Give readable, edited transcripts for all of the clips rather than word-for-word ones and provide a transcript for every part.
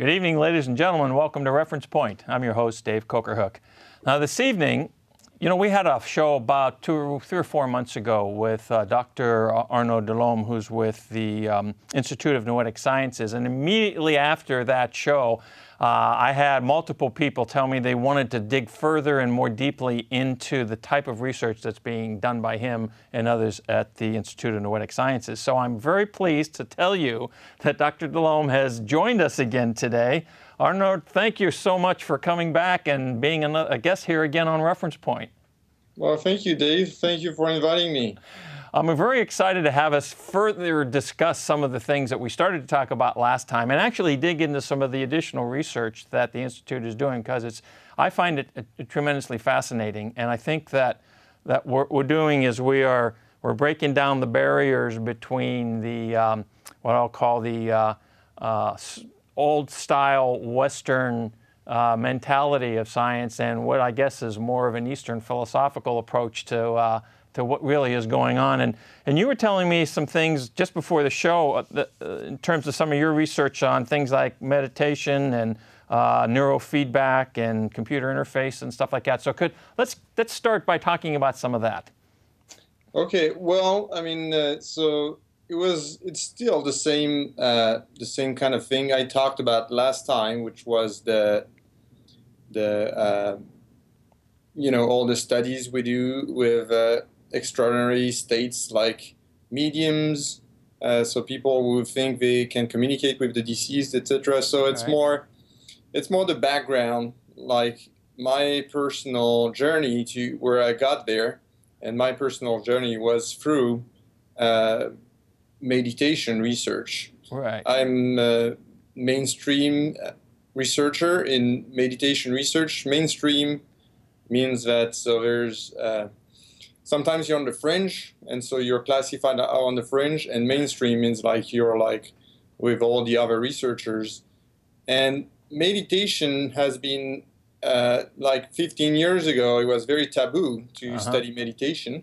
Good evening, ladies and gentlemen. Welcome to Reference Point. I'm your host, Dave Cokerhook. Now, this evening, we had a show about 3 or 4 months ago with Dr. Arnaud Delhomme, who's with the Institute of Noetic Sciences. And immediately after that show, I had multiple people tell me they wanted to dig further and more deeply into the type of research that's being done by him and others at the Institute of Noetic Sciences. So I'm very pleased to tell you that Dr. Delhomme has joined us again today. Arnaud, thank you so much for coming back and being a guest here again on Reference Point. Well, thank you, Dave. Thank you for inviting me. I'm very excited to have us further discuss some of the things that we started to talk about last time and actually dig into some of the additional research that the Institute is doing, because I find it tremendously fascinating. And I think that what we're doing is we're breaking down the barriers between the what I'll call the old-style Western mentality of science and what I guess is more of an Eastern philosophical approach to what really is going on. And you were telling me some things just before the show in terms of some of your research on things like meditation and neuro-feedback and computer interface and stuff like that. So let's start by talking about some of that. Okay. Well, I mean, so it's still the same kind of thing I talked about last time, which was the all the studies we do with extraordinary states like mediums, so people who think they can communicate with the deceased, etc. So it's more the background, like my personal journey to where I got there, and my personal journey was through meditation research. Right. I'm a mainstream researcher in meditation research. Mainstream means that there's sometimes you're on the fringe, and so you're classified on the fringe, and mainstream means you're with all the other researchers. And meditation has been 15 years ago, it was very taboo to study meditation,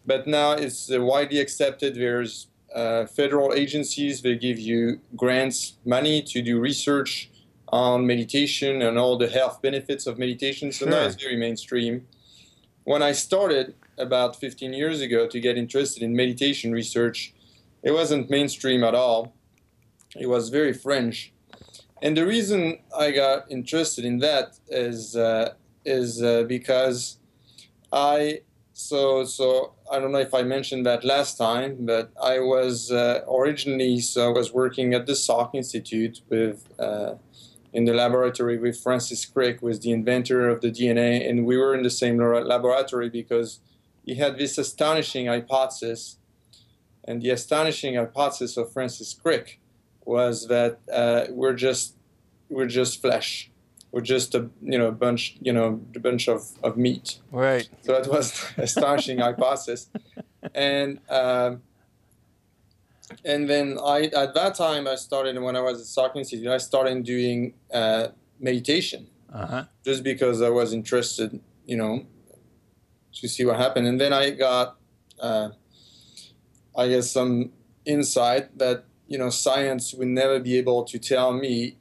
but now it's widely accepted. There's federal agencies, they give you grants, money to do research on meditation and all the health benefits of meditation. So now it's very mainstream. When I started about 15 years ago to get interested in meditation research, it wasn't mainstream at all. It was very fringe. And the reason I got interested in that is because I don't know if I mentioned that last time, but I was originally, I was working at the Salk Institute with in the laboratory with Francis Crick, who was the inventor of the DNA, and we were in the same laboratory because he had this astonishing hypothesis. And the astonishing hypothesis of Francis Crick was that we're just flesh. We're just a bunch of meat. Right. So that was an astonishing hypothesis, and then at that time I started, when I was at Salk Institute, I started doing meditation, just because I was interested, to see what happened. And then I got, I guess, some insight that science would never be able to tell me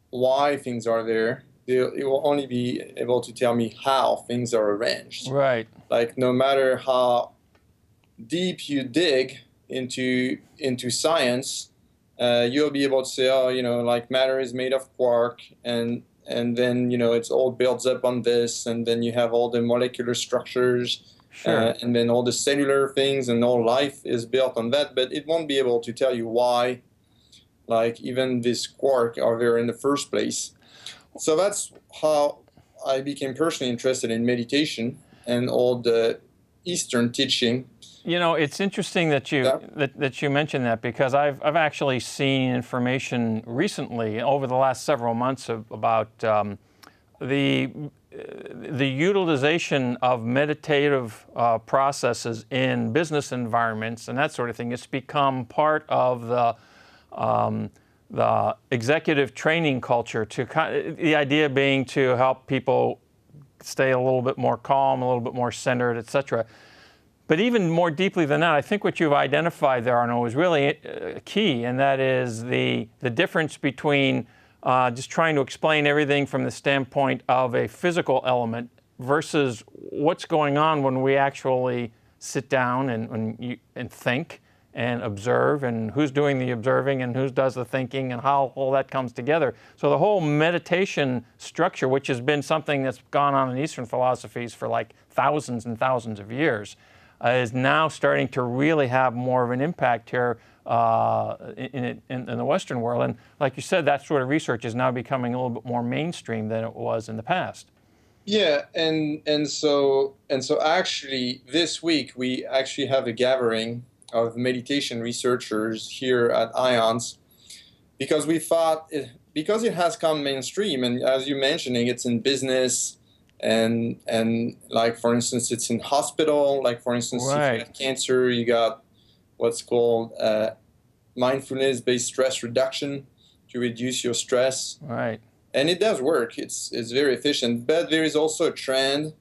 why things are there. It will only be able to tell me how things are arranged. Right. Like, no matter how deep you dig into science, you'll be able to say, matter is made of quark, and then it's all builds up on this, and then you have all the molecular structures, and then all the cellular things, and all life is built on that. But it won't be able to tell you why, even this quark are there in the first place. So that's how I became personally interested in meditation and all the Eastern teaching. It's interesting that you mentioned that, because I've actually seen information recently over the last several months about the utilization of meditative processes in business environments and that sort of thing. It's become part of the executive training culture, the idea being to help people stay a little bit more calm, a little bit more centered, etc. But even more deeply than that, I think what you've identified there, Arnaud, is really key, and that is the difference between just trying to explain everything from the standpoint of a physical element versus what's going on when we actually sit down and think and observe, and who's doing the observing and who does the thinking and how all that comes together. So the whole meditation structure, which has been something that's gone on in Eastern philosophies for like thousands and thousands of years, is now starting to really have more of an impact here in the Western world. And like you said, that sort of research is now becoming a little bit more mainstream than it was in the past. Yeah, and so actually this week we actually have a gathering of meditation researchers here at IONS, because we thought because it has come mainstream, and as you're mentioning, it's in business, and like for instance, it's in hospital. Like for instance, Right. if you have cancer, you got what's called mindfulness-based stress reduction to reduce your stress. Right. And it does work. It's very efficient. But there is also a trend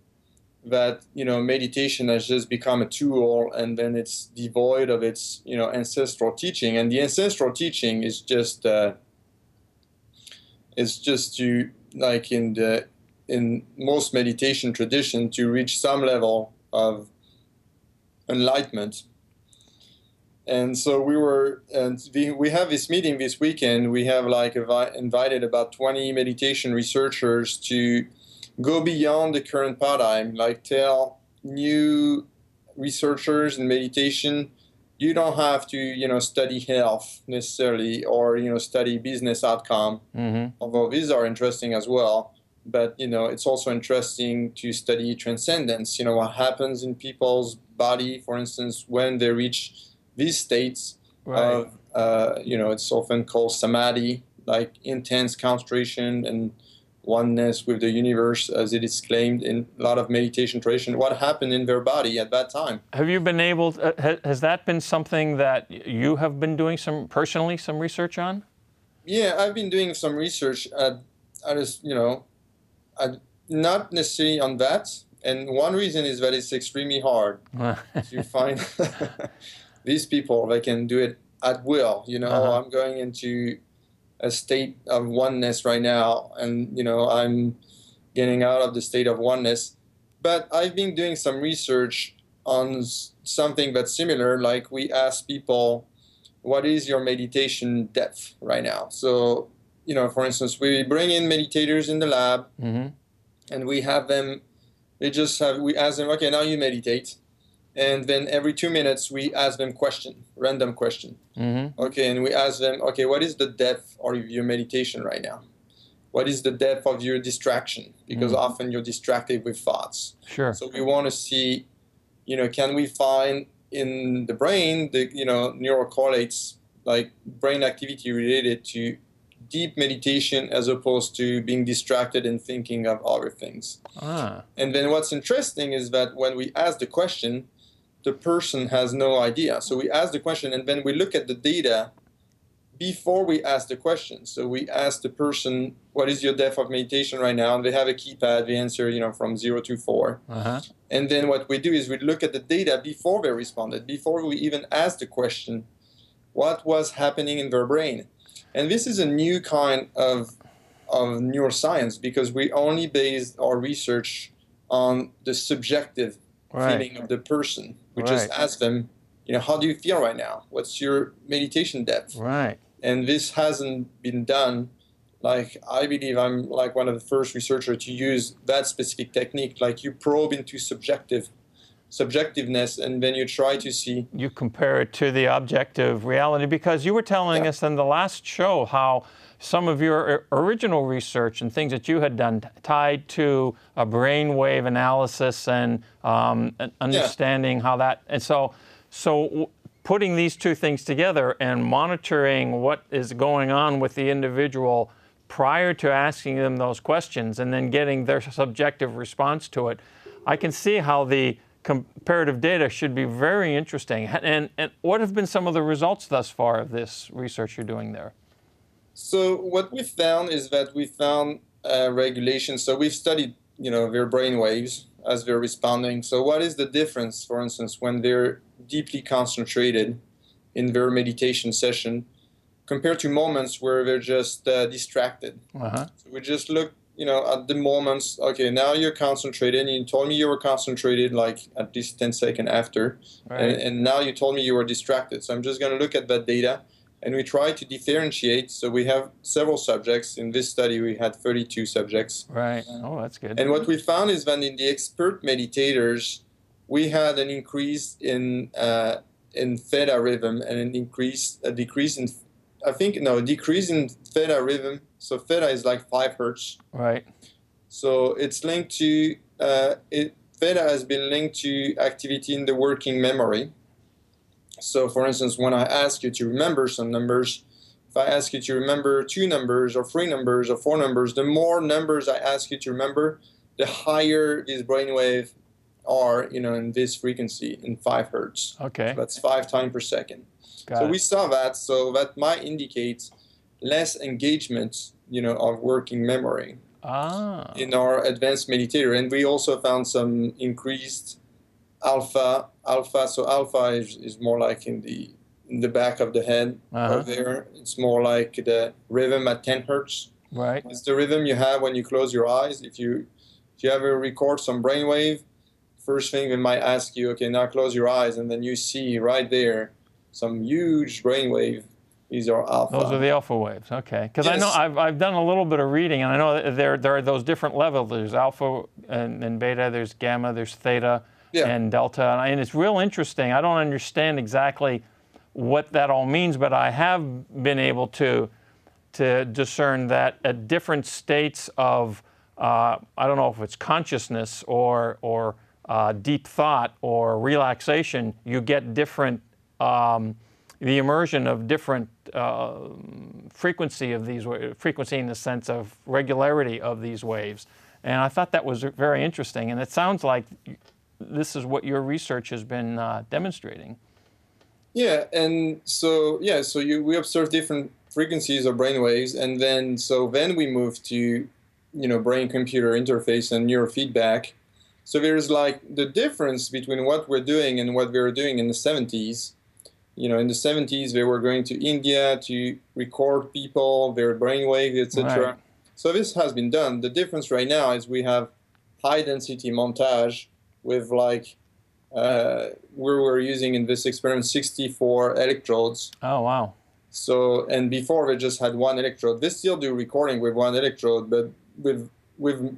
that, you know, meditation has just become a tool, and then it's devoid of its, you know, ancestral teaching. And the ancestral teaching is just to, like in most meditation tradition, to reach some level of enlightenment. And so we have this meeting this weekend. We have like invited about 20 meditation researchers to go beyond the current paradigm, like tell new researchers in meditation, you don't have to, you know, study health necessarily, or, you know, study business outcome, although these are interesting as well. But, you know, it's also interesting to study transcendence, you know, what happens in people's body, for instance, when they reach these states of, you know, it's often called samadhi, like intense concentration and oneness with the universe, as it is claimed in a lot of meditation tradition, what happened in their body at that time. Have you been able to, has that been something that you have been doing some research on? Yeah, I've been doing some research. I just, you know, not necessarily on that. And one reason is that it's extremely hard to find these people that can do it at will. You know, I'm going into a state of oneness right now, and, you know, I'm getting out of the state of oneness. But I've been doing some research on something that's similar. Like, we ask people, what is your meditation depth right now? So, you know, for instance, we bring in meditators in the lab, and we have them, we ask them, okay, now you meditate. And then every 2 minutes, we ask them random question. Okay, and we ask them, okay, what is the depth of your meditation right now? What is the depth of your distraction? Because often you're distracted with thoughts. Sure. So we want to see, you know, can we find in the brain the, you know, neurocorrelates, like brain activity related to deep meditation as opposed to being distracted and thinking of other things. And then what's interesting is that when we ask the question, the person has no idea. So we ask the question, and then we look at the data before we ask the question. So we ask the person, what is your depth of meditation right now? And they have a keypad, they answer, you know, from 0 to 4. And then what we do is we look at the data before they responded, before we even ask the question, what was happening in their brain? And this is a new kind of neuroscience, because we only base our research on the subjective feeling of the person. We just ask them, you know, how do you feel right now? What's your meditation depth? And this hasn't been done. Like, I believe I'm like one of the first researchers to use that specific technique. Like, you probe into subjectiveness, and then you try to see. You compare it to the objective reality, because you were telling us in the last show how some of your original research and things that you had done tied to a brainwave analysis and understanding how that, and so putting these two things together and monitoring what is going on with the individual prior to asking them those questions and then getting their subjective response to it, I can see how the comparative data should be very interesting. And what have been some of the results thus far of this research you're doing there? So what we found is that we found regulation. So we've studied, you know, their brain waves as they're responding. So what is the difference, for instance, when they're deeply concentrated in their meditation session compared to moments where they're just distracted. Uh-huh. So we just look, at the moments. Okay, now you're concentrated, and you told me you were concentrated like at least 10 seconds after, Right. and now you told me you were distracted. So I'm just going to look at that data, and we try to differentiate. So we have several subjects. In this study, we had 32 subjects. Right. Oh, that's good. And what we found is that in the expert meditators, we had an increase in theta rhythm and a decrease in theta rhythm. So theta is like 5 hertz. Right. So it's linked to theta has been linked to activity in the working memory. So for instance, when I ask you to remember some numbers, if I ask you to remember 2 numbers or 3 numbers or 4 numbers, the more numbers I ask you to remember, the higher these brainwaves are, in this frequency in 5 hertz. Okay. So that's 5 times per second. Got it. We saw that, so that might indicate less engagement, of working memory in our advanced meditator. And we also found some increased alpha. So alpha is more like in the back of the head over there. It's more like the rhythm at 10 hertz. Right. It's the rhythm you have when you close your eyes. If you ever record some brainwave, first thing they might ask you, okay, now close your eyes, and then you see right there some huge brainwave. These are alpha. Those are the alpha waves. Okay. Because Yes. I know I've done a little bit of reading, and I know that there are those different levels. There's alpha and beta. There's gamma. There's theta and delta. And it's real interesting. I don't understand exactly what that all means, but I have been able to discern that at different states of I don't know if it's consciousness or deep thought or relaxation, you get different the immersion of different frequency in the sense of regularity of these waves. And I thought that was very interesting. And it sounds like this is what your research has been demonstrating. Yeah, and so we observe different frequencies of brain waves, and then we move to brain-computer interface and neurofeedback. So there's like the difference between what we're doing and what we were doing in the 70s. In the 70s, they were going to India to record people, their brainwave, etc. Right. So this has been done. The difference right now is we have high-density montage with we're using in this experiment 64 electrodes. Oh, wow. So, and before they just had 1 electrode. They still do recording with 1 electrode, but with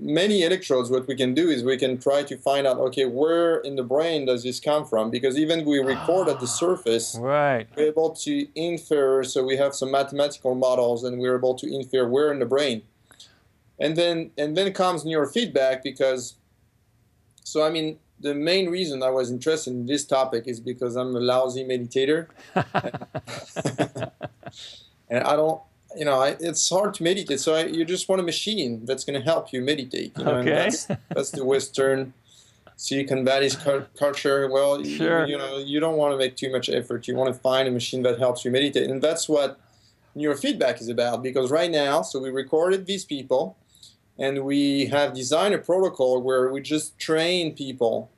many electrodes, what we can do is we can try to find out, okay, where in the brain does this come from? Because even we record at the surface, right, we're able to infer, so we have some mathematical models, and we're able to infer where in the brain. And then comes neurofeedback, because, the main reason I was interested in this topic is because I'm a lousy meditator. And I don't, it's hard to meditate. So you just want a machine that's going to help you meditate. Okay. And that's the Western Silicon Valley's culture. Well, sure. You don't want to make too much effort. You want to find a machine that helps you meditate. And that's what neurofeedback is about. Because right now, so we recorded these people, and we have designed a protocol where we just train people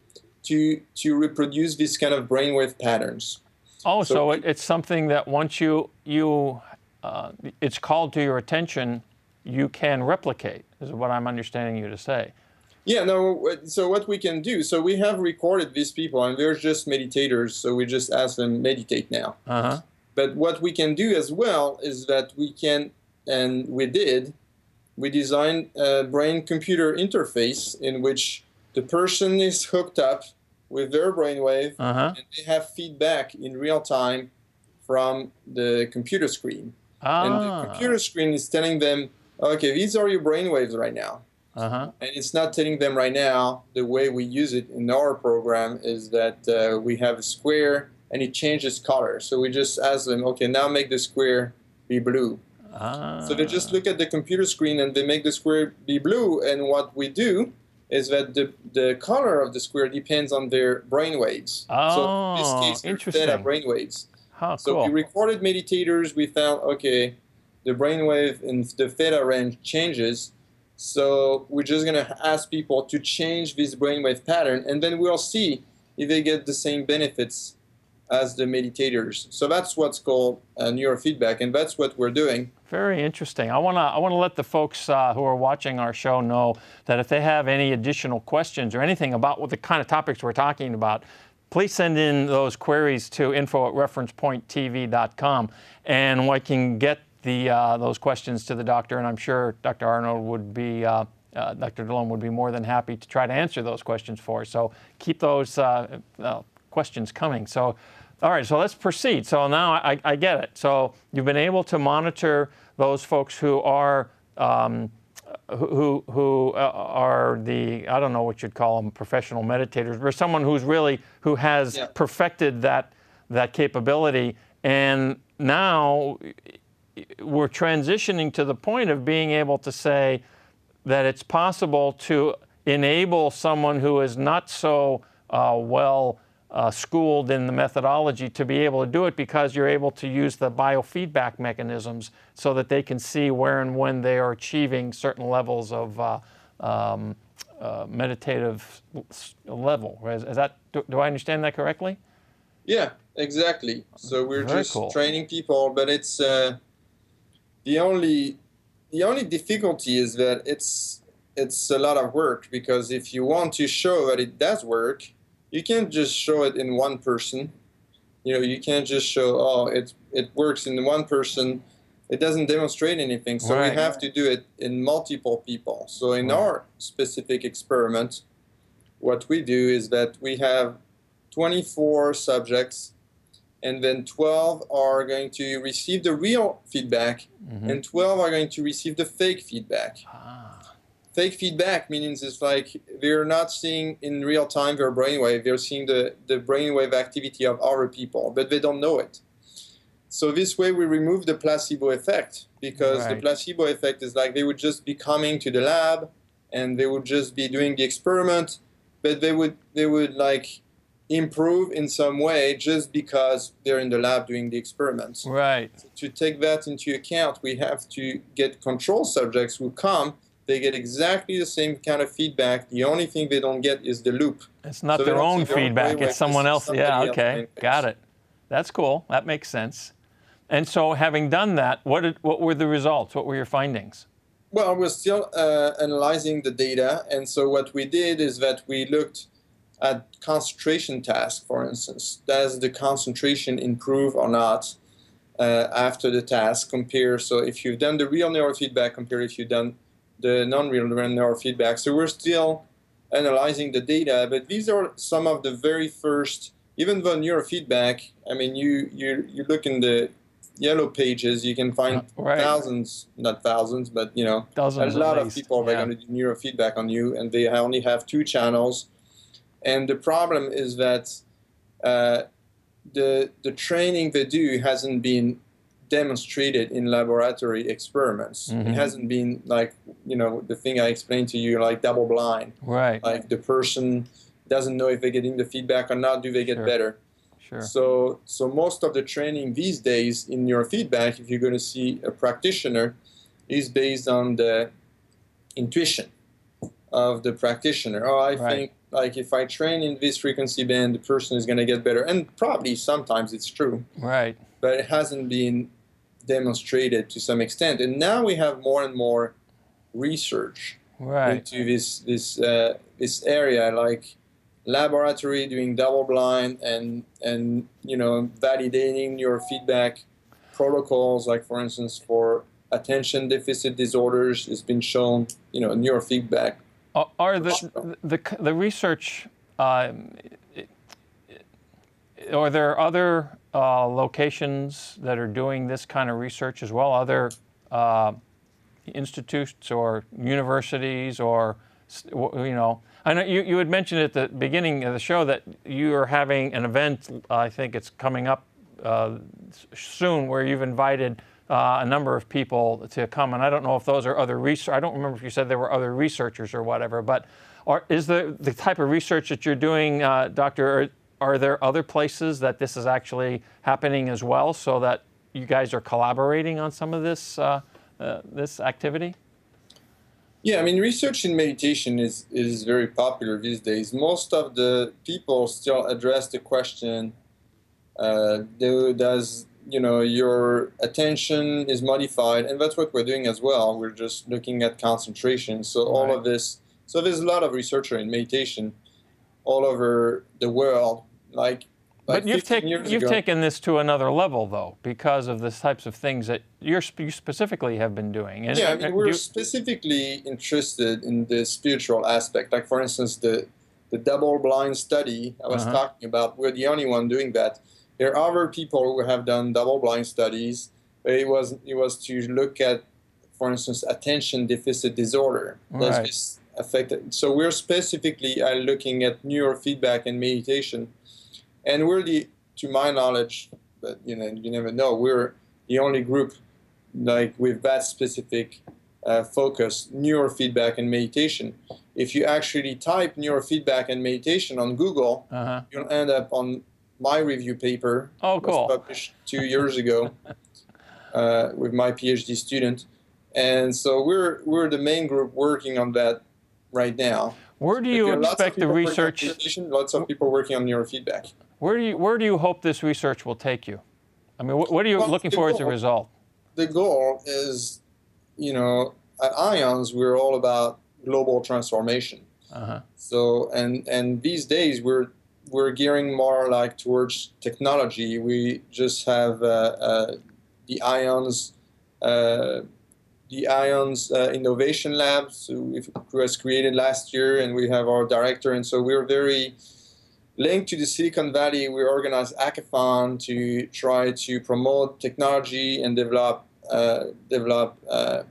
to reproduce these kind of brainwave patterns. Oh, so it's something that once it's called to your attention, you can replicate, is what I'm understanding you to say. Yeah, no, so what we can do, so we have recorded these people, and they're just meditators, so we just ask them, meditate now. Uh-huh. But what we can do as well is that we can, and we designed a brain-computer interface in which the person is hooked up with their brainwave, and they have feedback in real time from the computer screen. And the computer screen is telling them, okay, these are your brainwaves right now. And it's not telling them right now, the way we use it in our program is that we have a square and it changes color. So we just ask them, okay, now make the square be blue. So they just look at the computer screen and they make the square be blue. And what we do is that the color of the square depends on their brainwaves. So in this case, they're theta brainwaves. So we recorded meditators. We found, okay, the brainwave in the theta range changes. So we're just going to ask people to change this brainwave pattern, and then we'll see if they get the same benefits as the meditators. So that's what's called neurofeedback, and that's what we're doing. Very interesting. I want to let the folks who are watching our show know that if they have any additional questions or anything about what the kind of topics we're talking about, please send in those queries to info@referencepointtv.com, and we can get those questions to the doctor, and I'm sure Dr. Arnold would be, Dr. Delhomme would be more than happy to try to answer those questions for us. So keep those questions coming. So, all right, so let's proceed. So now I get it. So you've been able to monitor those folks who are who are the, I don't know what you'd call them, professional meditators, or someone who has perfected that capability, and now we're transitioning to the point of being able to say that it's possible to enable someone who is not so well schooled in the methodology to be able to do it, because you're able to use the biofeedback mechanisms so that they can see where and when they are achieving certain levels of meditative level. Is that, do I understand that correctly? Yeah, exactly. So we're Very just cool. training people, but it's the only difficulty is that it's a lot of work, because if you want to show that it does work, you can't just show it in one person. You can't just show, oh, it works in one person. It doesn't demonstrate anything. So we have to do it in multiple people. So in our specific experiment, what we do is that we have 24 subjects, and then 12 are going to receive the real feedback, and 12 are going to receive the fake feedback. Fake feedback means it's like they're not seeing in real time their brainwave. They're seeing the brainwave activity of other people, but they don't know it. So this way we remove the placebo effect, because the placebo effect is like they would just be coming to the lab and they would just be doing the experiment, but they would like improve in some way just because they're in the lab doing the experiments. Right. So to take that into account, we have to get control subjects who come. They get exactly the same kind of feedback. The only thing they don't get is the loop. It's not their own feedback, it's someone else. Yeah, okay, got it. That's cool, that makes sense. And so having done that, what were the results? What were your findings? Well, we're still analyzing the data, and so what we did is that we looked at concentration task, for instance. Does the concentration improve or not after the task? Compare, so if you've done the real neurofeedback, compare if you've done the non-real neurofeedback. So we're still analyzing the data, but these are some of the very first, even though neurofeedback, I mean, you look in the yellow pages, you can find thousands, not thousands, but dozens, a lot of people that are going to do neurofeedback on you, and they only have 2 channels. And the problem is that the training they do hasn't been demonstrated in laboratory experiments. It hasn't been like, the thing I explained to you, like double blind. Right. Like the person doesn't know if they're getting the feedback or not, do they get better? Sure. So most of the training these days in neurofeedback, if you're going to see a practitioner, is based on the intuition of the practitioner. Oh, I think like if I train in this frequency band, the person is going to get better. And probably sometimes it's true. Right. But it hasn't been demonstrated to some extent. And now we have more and more research into this area, like laboratory doing double blind and validating your feedback protocols, like for instance for attention deficit disorders. It's been shown, neurofeedback. Are the research, are there other locations that are doing this kind of research as well? Other institutes or universities, or I know you had mentioned at the beginning of the show that you are having an event. I think it's coming up soon, where you've invited a number of people to come, and I don't know if those are other research. I don't remember if you said there were other researchers or whatever. But is the type of research that you're doing, Doctor? Are there other places that this is actually happening as well, so that you guys are collaborating on some of this this activity? Yeah, I mean, research in meditation is very popular these days. Most of the people still address the question, Does your attention is modified, and that's what we're doing as well. We're just looking at concentration. So all Right. of this. So there's a lot of researchers in meditation all over the world. Like But 15 years you've ago. taken this to another level, though, because of the types of things that you specifically have been doing. Yeah, I mean, we're specifically interested in the spiritual aspect. Like, for instance, the double-blind study I was talking about, we're the only one doing that. There are other people who have done double-blind studies, but it was to look at, for instance, attention deficit disorder. Does Right. this affect it? So we're specifically looking at neuro-feedback and meditation, and we're to my knowledge, but you never know, we're the only group like with that specific focus, neurofeedback and meditation. If you actually type neurofeedback and meditation on Google, you'll end up on my review paper. Oh, cool. Was published 2 years ago with my PhD student. And so we're the main group working on that right now. Where do you expect the research? Lots of people working on neurofeedback. Where do you hope this research will take you? I mean, what are you looking for as a result? The goal is, at IONS, we're all about global transformation. So, and these days we're gearing more like towards technology. We just have the IONS Innovation Lab, who was created last year, and we have our director, and so we're very linked to the Silicon Valley. We organize hackathon to try to promote technology and develop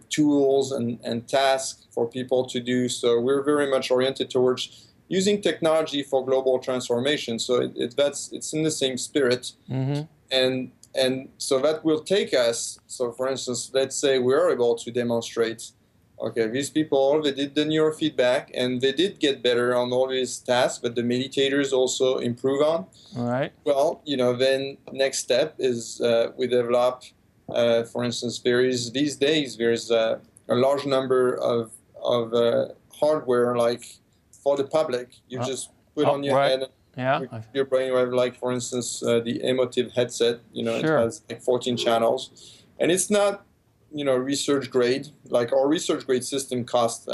tools and tasks for people to do. So we're very much oriented towards using technology for global transformation. So it's in the same spirit, and so that will take us. So for instance, let's say we are able to demonstrate, okay, these people, they did the neurofeedback and they did get better on all these tasks, but the meditators also improve on. All right. Well, then next step is we develop, for instance, these days there's a large number of hardware, like for the public. You just put on your head. Yeah. Your brain, you have, like, for instance, the emotive headset. Sure. It has like 14 channels, and it's not research grade. Like our research grade system costs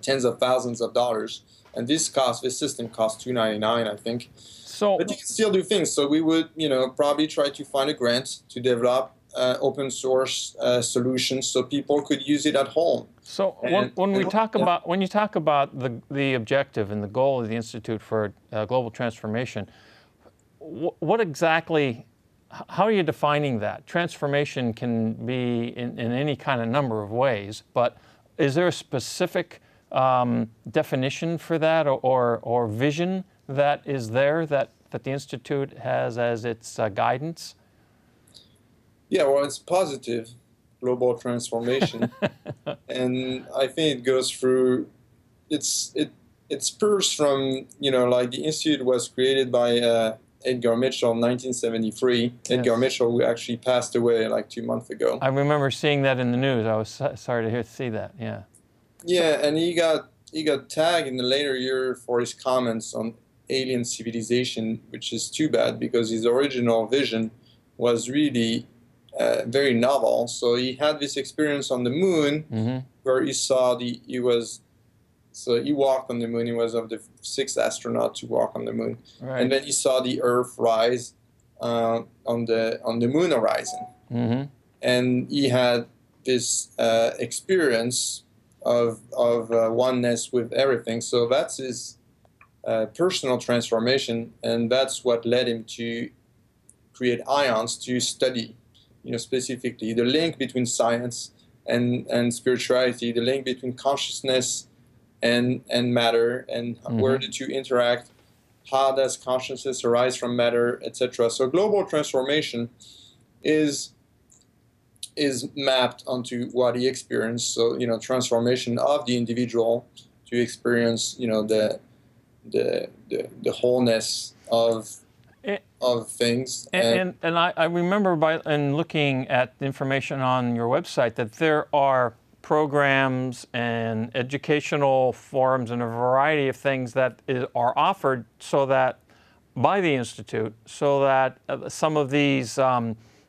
tens of thousands of dollars, and this system costs $299, I think. So, but you can still do things. So we would probably try to find a grant to develop open source solutions so people could use it at home. So when you talk about the objective and the goal of the Institute for Global Transformation, what exactly? How are you defining that? Transformation can be in any kind of number of ways, but is there a specific definition for that or vision that is there that the Institute has as its guidance? Yeah, well, it's positive global transformation, and I think it goes through. It spurs from like the Institute was created by Edgar Mitchell in 1973. Yes. Edgar Mitchell, who actually passed away like 2 months ago. I remember seeing that in the news. I was sorry to see that. Yeah. Yeah, and he got tagged in the later year for his comments on alien civilization, which is too bad because his original vision was really very novel. So he had this experience on the moon where he saw So he walked on the moon. He was of the 6th astronaut to walk on the moon, and then he saw the Earth rise on the moon horizon, and he had this experience of oneness with everything. So that's his personal transformation, and that's what led him to create IONS to study, specifically the link between science and spirituality, the link between consciousness and matter, and where the two interact, how does consciousness arise from matter, etc. So global transformation is mapped onto what he experienced. So transformation of the individual to experience the wholeness of things. And I remember in looking at information on your website that there are programs and educational forums and a variety of things that are offered so that by the Institute so that some of these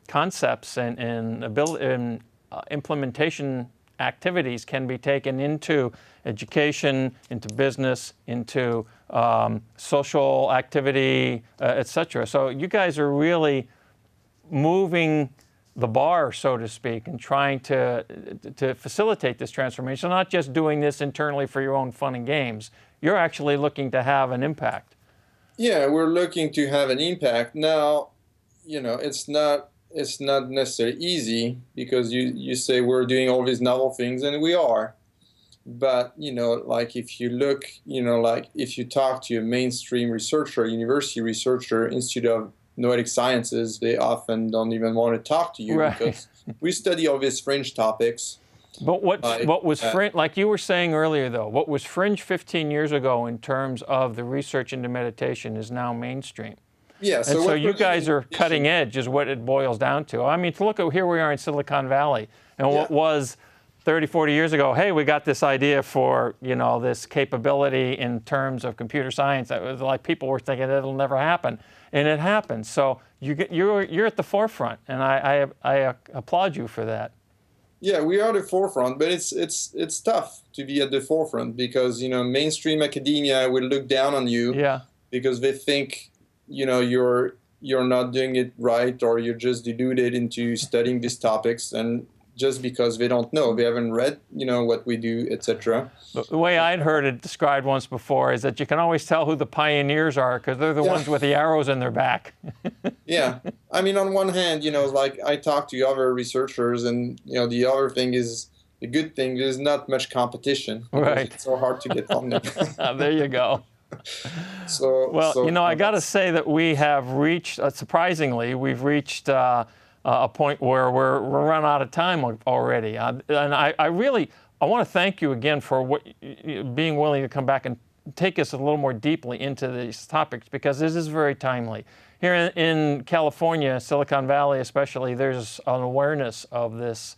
concepts and implementation activities can be taken into education, into business, into social activity, etc. So you guys are really moving the bar, so to speak, and trying to facilitate this transformation. Not just doing this internally for your own fun and games. You're actually looking to have an impact. Yeah, we're looking to have an impact. Now, it's not necessarily easy, because you say we're doing all these novel things, and we are. But, like if you look, like if you talk to a mainstream researcher, university researcher, Institute of Noetic Sciences, they often don't even want to talk to you, right. because we study all these fringe topics. But what was fringe, like you were saying earlier though, what was fringe 15 years ago in terms of the research into meditation is now mainstream. Yeah, and so you guys are cutting edge is what it boils down to. I mean, to look at here we are in Silicon Valley, and what was 30, 40 years ago, hey, we got this idea for, this capability in terms of computer science. That was like people were thinking it'll never happen, and it happened. So you're at the forefront, and I applaud you for that. Yeah, we are at the forefront, but it's tough to be at the forefront, because mainstream academia will look down on you, because they think you're not doing it right, or you're just deluded into studying these topics, and just because they don't know, they haven't read what we do, etc. The way I'd heard it described once before is that you can always tell who the pioneers are, because they're the ones with the arrows in their back. Yeah, I mean, on one hand, like I talk to other researchers, and the other thing is, the good thing, there's not much competition. Right. It's so hard to get on there. There you go. I got to say that we have reached, surprisingly, we've reached a point where we're run out of time already. And I want to thank you again for being willing to come back and take us a little more deeply into these topics, because this is very timely. Here in California, Silicon Valley especially, there's an awareness of this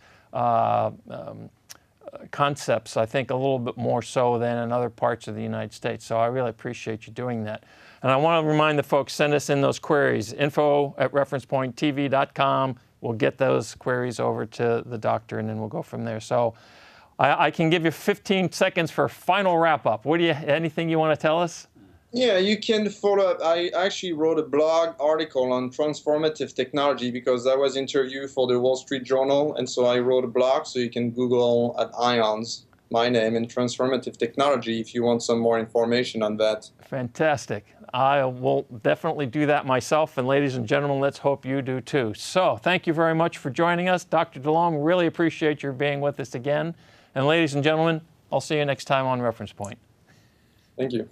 concepts, I think, a little bit more so than in other parts of the United States. So I really appreciate you doing that. And I want to remind the folks, send us in those queries, info@referencepointtv.com. We'll get those queries over to the doctor, and then we'll go from there. So I can give you 15 seconds for final wrap-up. Anything you want to tell us? Yeah, you can follow up. I actually wrote a blog article on transformative technology, because I was interviewed for the Wall Street Journal, and so I wrote a blog, so you can Google at IONS, my name, and transformative technology if you want some more information on that. Fantastic. I will definitely do that myself, and ladies and gentlemen, let's hope you do too. So thank you very much for joining us. Dr. DeLong, really appreciate your being with us again. And ladies and gentlemen, I'll see you next time on Reference Point. Thank you.